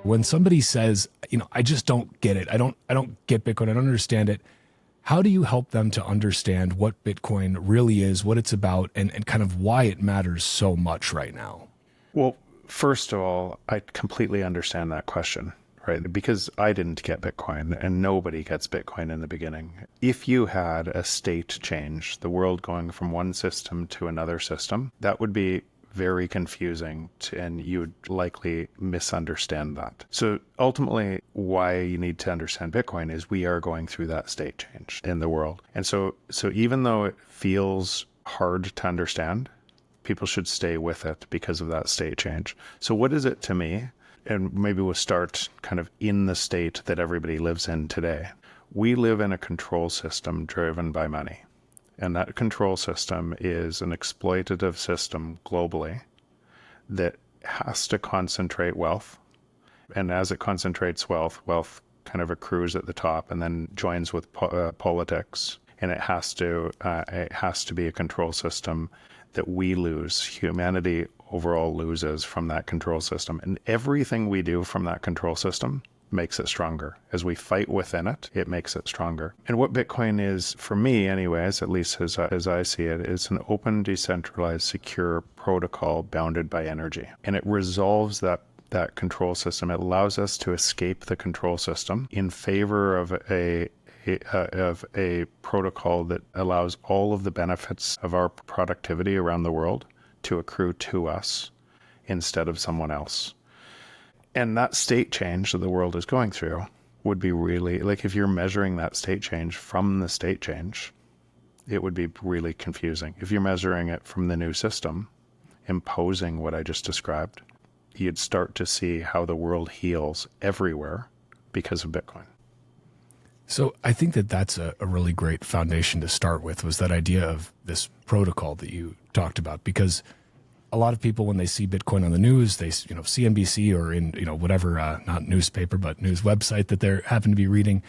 When somebody says, I just don't get it. I don't get Bitcoin. I don't understand it. How do you help them to understand what Bitcoin really is, what it's about, and kind of why it matters so much right now? Well, first of all, I completely understand that question, right? Because I didn't get Bitcoin and nobody gets Bitcoin in the beginning. If you had a state change, the world going from one system to another system, that would be very confusing and you would likely misunderstand that. So ultimately, why you need to understand Bitcoin is we are going through that state change in the world. And so even though it feels hard to understand, people should stay with it because of that state change. So what is it to me? And maybe we'll start kind of in the state that everybody lives in today. We live in a control system driven by money. And that control system is an exploitative system globally that has to concentrate wealth. And as it concentrates wealth kind of accrues at the top and then joins with politics. And it has to be a control system that we lose. Humanity overall loses from that control system. And everything we do from that control system makes it stronger. As we fight within it, it makes it stronger. And what Bitcoin is, for me anyways, at least as I see it, is an open, decentralized, secure protocol bounded by energy. And it resolves that control system. It allows us to escape the control system in favor of a protocol that allows all of the benefits of our productivity around the world to accrue to us instead of someone else. And that state change that the world is going through would be really, like if you're measuring that state change from the state change, it would be really confusing. If you're measuring it from the new system, imposing what I just described, you'd start to see how the world heals everywhere because of Bitcoin. So I think that that's a really great foundation to start with, was that idea of this protocol that you talked about, because a lot of people, when they see Bitcoin on the news, they, CNBC or in, whatever, not newspaper, but news website that they happen to be reading,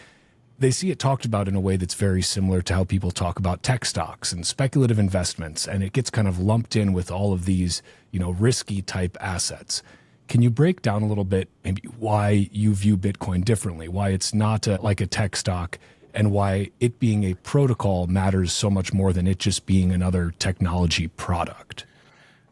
they see it talked about in a way that's very similar to how people talk about tech stocks and speculative investments. And it gets kind of lumped in with all of these, risky type assets. Can you break down a little bit maybe why you view Bitcoin differently, why it's not like a tech stock, and why it being a protocol matters so much more than it just being another technology product?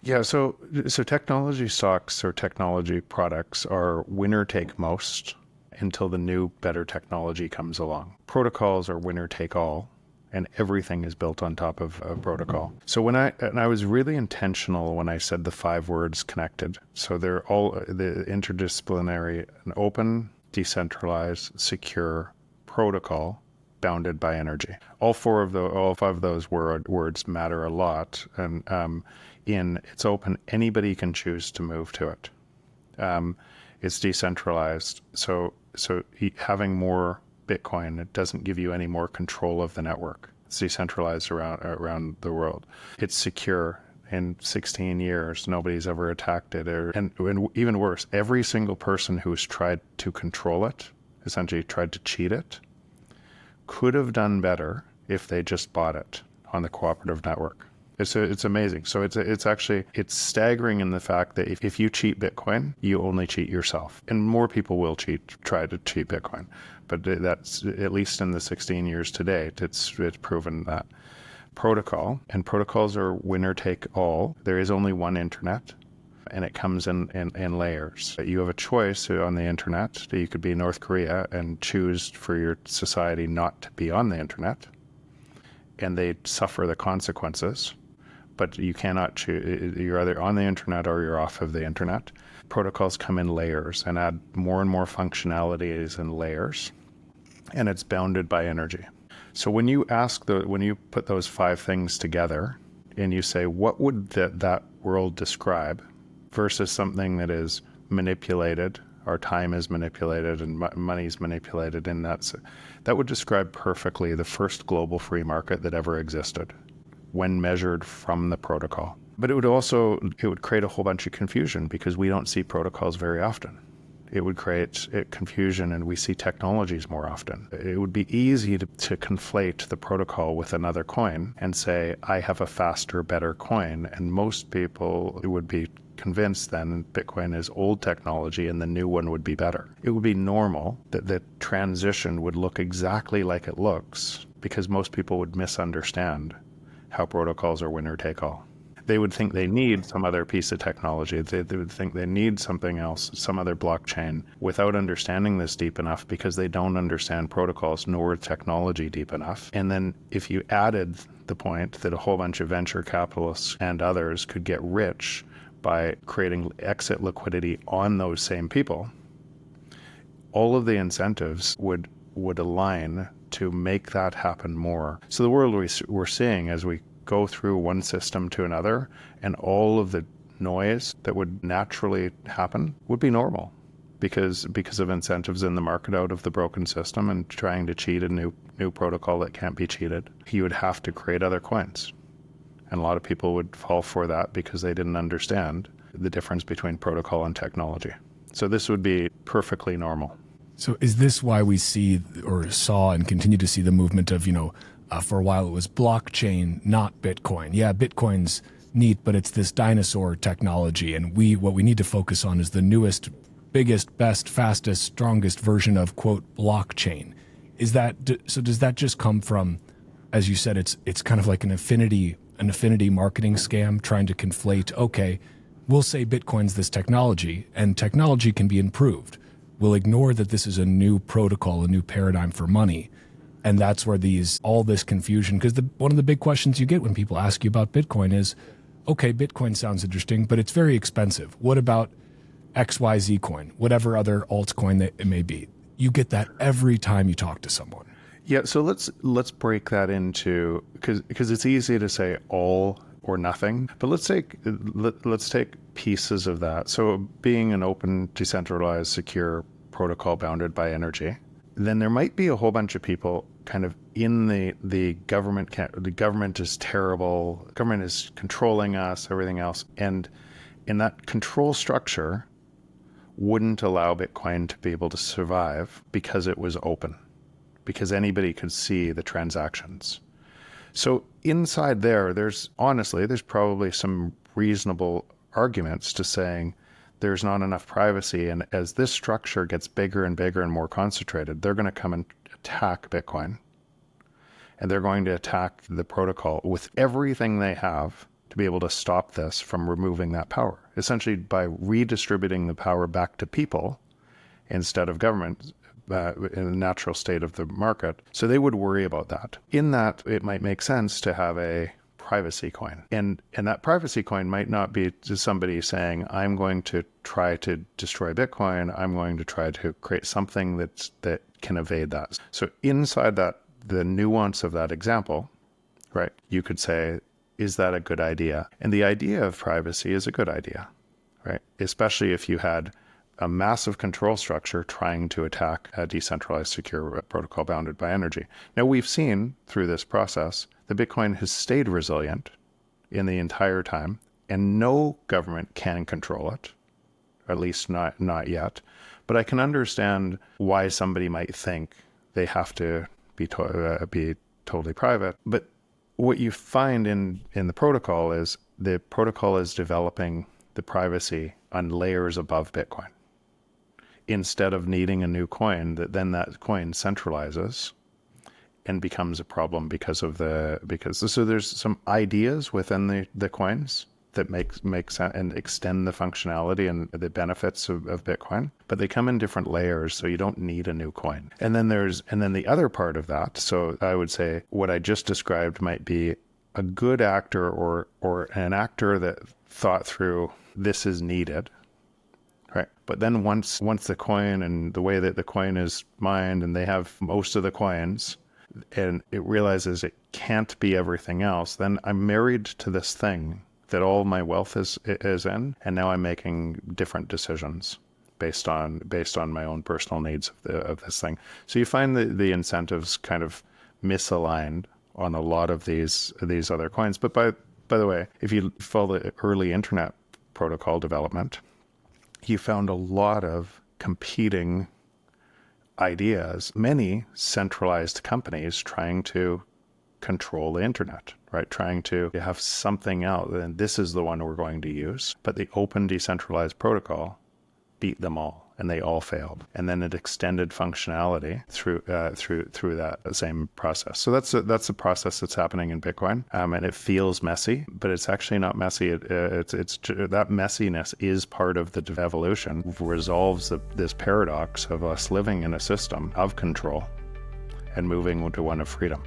Yeah, so technology stocks or technology products are winner take most until the new, better technology comes along. Protocols are winner take all, and everything is built on top of a protocol. So I was really intentional when I said the 5 words connected. So they're all the interdisciplinary, an open, decentralized, secure protocol bounded by energy. All 5 of those words matter a lot, and it's open, anybody can choose to move to it. It's decentralized, so having more Bitcoin, it doesn't give you any more control of the network. It's decentralized around the world. It's secure. In 16 years, nobody's ever attacked it. And even worse, every single person who's tried to control it, essentially tried to cheat it, could have done better if they just bought it on the cooperative network. It's amazing. So it's staggering in the fact that if you cheat Bitcoin, you only cheat yourself. And more people will try to cheat Bitcoin. But that's, at least in the 16 years to date, it's proven that. Protocol, and protocols are winner take all. There is only one internet, and it comes in layers. You have a choice on the internet. You could be North Korea and choose for your society not to be on the internet, and they suffer the consequences. But you cannot choose. You're either on the internet or you're off of the internet. Protocols come in layers and add more and more functionalities in layers, and it's bounded by energy. So when you put those 5 things together and you say, what would that world describe versus something that is manipulated, our time is manipulated and money is manipulated, and that would describe perfectly the first global free market that ever existed when measured from the protocol. But it would create a whole bunch of confusion because we don't see protocols very often. it would create confusion, and we see technologies more often. It would be easy to conflate the protocol with another coin and say, I have a faster, better coin. And most people would be convinced then Bitcoin is old technology and the new one would be better. It would be normal that the transition would look exactly like it looks, because most people would misunderstand how protocols are winner take all. They would think they need some other piece of technology. They would think they need something else, some other blockchain, without understanding this deep enough, because they don't understand protocols nor technology deep enough. And then if you added the point that a whole bunch of venture capitalists and others could get rich by creating exit liquidity on those same people, all of the incentives would align to make that happen more. So the world we're seeing as we go through one system to another, and all of the noise that would naturally happen would be normal, because of incentives in the market out of the broken system and trying to cheat a new protocol that can't be cheated. He would have to create other coins. And a lot of people would fall for that because they didn't understand the difference between protocol and technology. So this would be perfectly normal. So is this why we see or saw and continue to see the movement of, for a while it was blockchain, not Bitcoin. Yeah, Bitcoin's neat, but it's this dinosaur technology. And what we need to focus on is the newest, biggest, best, fastest, strongest version of, quote, blockchain. Does that just come from, as you said, it's kind of like an affinity marketing scam trying to conflate, okay, we'll say Bitcoin's this technology and technology can be improved. We'll ignore that this is a new protocol, a new paradigm for money. And that's where all this confusion, because one of the big questions you get when people ask you about Bitcoin is, okay, Bitcoin sounds interesting, but it's very expensive. What about XYZ coin, whatever other altcoin that it may be? You get that every time you talk to someone. Yeah, so let's break that into, because it's easy to say all or nothing, but let's take pieces of that. So being an open, decentralized, secure protocol bounded by energy, then there might be a whole bunch of people kind of in the government. The government is terrible. Government is controlling us, everything else, and in that control structure wouldn't allow Bitcoin to be able to survive because it was open, because anybody could see the transactions. So inside there's probably some reasonable arguments to saying there's not enough privacy. And as this structure gets bigger and bigger and more concentrated, they're going to come and attack Bitcoin. And they're going to attack the protocol with everything they have to be able to stop this from removing that power, essentially by redistributing the power back to people instead of government. In the natural state of the market. So they would worry about that. In that, it might make sense to have a privacy coin. And that privacy coin might not be just somebody saying, I'm going to try to destroy Bitcoin. I'm going to try to create something that can evade that. So inside that, the nuance of that example, right, you could say, is that a good idea? And the idea of privacy is a good idea, right? Especially if you had a massive control structure trying to attack a decentralized secure protocol bounded by energy. Now, we've seen through this process that Bitcoin has stayed resilient in the entire time, and no government can control it, at least not yet. But I can understand why somebody might think they have to be totally private. But what you find in the protocol is the protocol is developing the privacy on layers above Bitcoin. Instead of needing a new coin, that coin centralizes and becomes a problem so there's some ideas within the coins that make sense and extend the functionality and the benefits of Bitcoin, but they come in different layers, so you don't need a new coin. And then the other part of that. So I would say what I just described might be a good actor or an actor that thought through this is needed. Right. But then once the coin and the way that the coin is mined and they have most of the coins and it realizes it can't be everything else, then I'm married to this thing that all my wealth is in, and now I'm making different decisions based on my own personal needs of this thing. So you find the incentives kind of misaligned on a lot of these other coins. But by the way, if you follow the early internet protocol development, you found a lot of competing ideas, many centralized companies trying to control the internet, right? Trying to have something out, and this is the one we're going to use. But the open decentralized protocol beat them all, and they all failed. And then it extended functionality through that same process. So that's the process that's happening in Bitcoin, and it feels messy, but it's actually not messy. It's that messiness is part of the evolution. Resolves this paradox of us living in a system of control and moving to one of freedom.